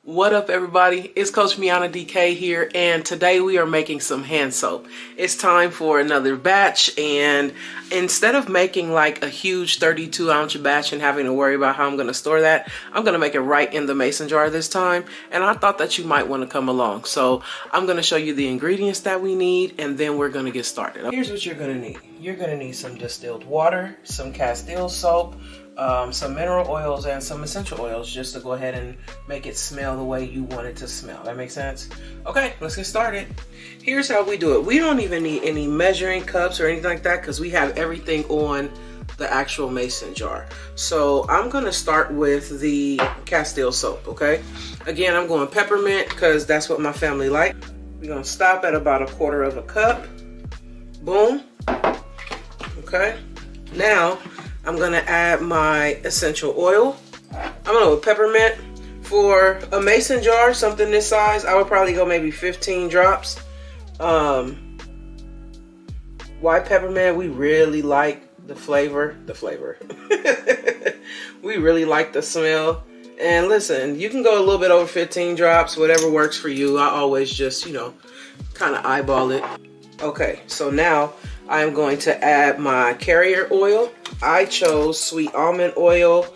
What up, everybody? It's Coach MeannaDK here, and today we are making some hand soap. It's time for another batch, and instead of making like a huge 32-ounce batch and having to worry about how I'm going to store that, I'm going to make it right in the mason jar this time, and I thought that you might want to come along. So I'm going to show you the ingredients that we need, and then we're going to get started. Here's what you're going to need. You're going to need some distilled water, some Castile soap, some mineral oils, and some essential oils, just to go ahead and make it smell the way you want it to smell. That makes sense? Okay, let's get started. Here's how we do it. We don't even need any measuring cups or anything like that because we have everything on the actual mason jar. So I'm going to start with the Castile soap, okay? Again, I'm going peppermint because that's what my family like. We're going to stop at about 1/4 cup. Boom. Okay. Now, I'm going to add my essential oil. I'm going to go with peppermint. For a mason jar, something this size, I would probably go maybe 15 drops. Why peppermint? We really like the flavor. We really like the smell. And listen, you can go a little bit over 15 drops, whatever works for you. I always just, kind of eyeball it. Okay, so now I'm going to add my carrier oil. I chose sweet almond oil,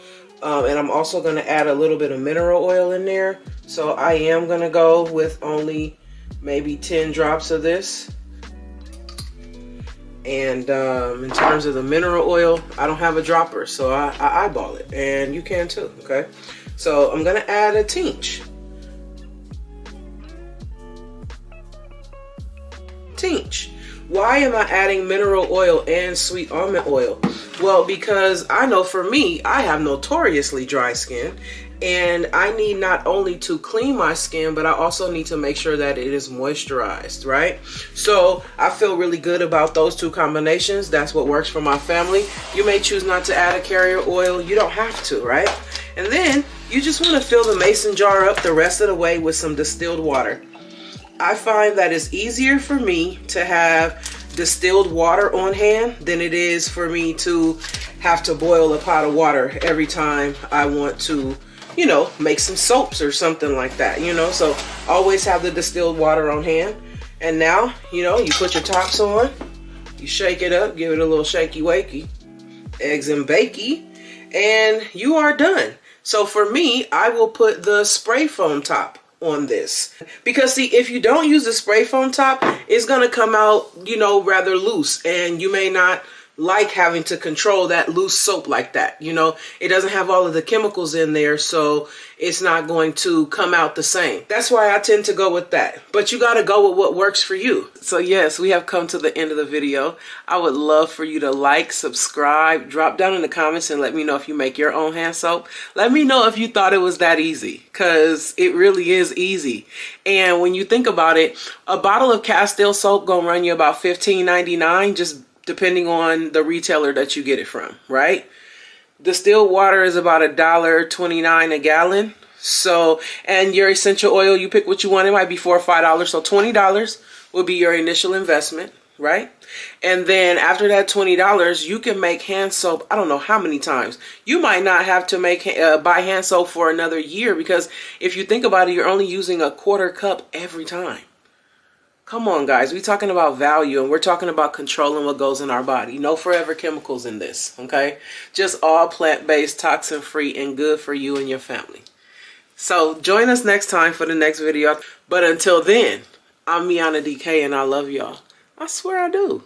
and I'm also going to add a little bit of mineral oil in there. So I am going to go with only maybe 10 drops of this. And in terms of the mineral oil, I don't have a dropper, so I eyeball it, and you can too, okay? So I'm going to add a tinge. Why am I adding mineral oil and sweet almond oil? Well, because I know for me, I have notoriously dry skin, and I need not only to clean my skin, but I also need to make sure that it is moisturized, right? So I feel really good about those two combinations. That's what works for my family. You may choose not to add a carrier oil. You don't have to, right? And then you just want to fill the mason jar up the rest of the way with some distilled water. I find that it's easier for me to have distilled water on hand than it is for me to have to boil a pot of water every time I want to, make some soaps or something like that, so always have the distilled water on hand. And now, you put your tops on, you shake it up, give it a little shaky wakey, eggs and bakey, and you are done. So for me, I will put the spray foam top on this, because see, if you don't use the spray foam top, it's gonna come out rather loose, and you may not like having to control that loose soap like that. It doesn't have all of the chemicals in there, so it's not going to come out the same. That's why I tend to go with that, but you got to go with what works for you. So yes, we have come to the end of the video. I would love for you to like, subscribe, drop down in the comments and let me know if you make your own hand soap. Let me know if you thought it was that easy, because it really is easy. And when you think about it, a bottle of Castile soap gonna run you about $15.99, just depending on the retailer that you get it from, right? Distilled water is about $1.29 a gallon. So, and your essential oil, you pick what you want. It might be $4 or $5. So $20 will be your initial investment, right? And then after that $20, you can make hand soap. I don't know how many times. You might not have to buy hand soap for another year, because if you think about it, you're only using 1/4 cup every time. Come on, guys. We're talking about value, and we're talking about controlling what goes in our body. No forever chemicals in this, okay? Just all plant-based, toxin-free, and good for you and your family. So join us next time for the next video. But until then, I'm MeannaDK, and I love y'all. I swear I do.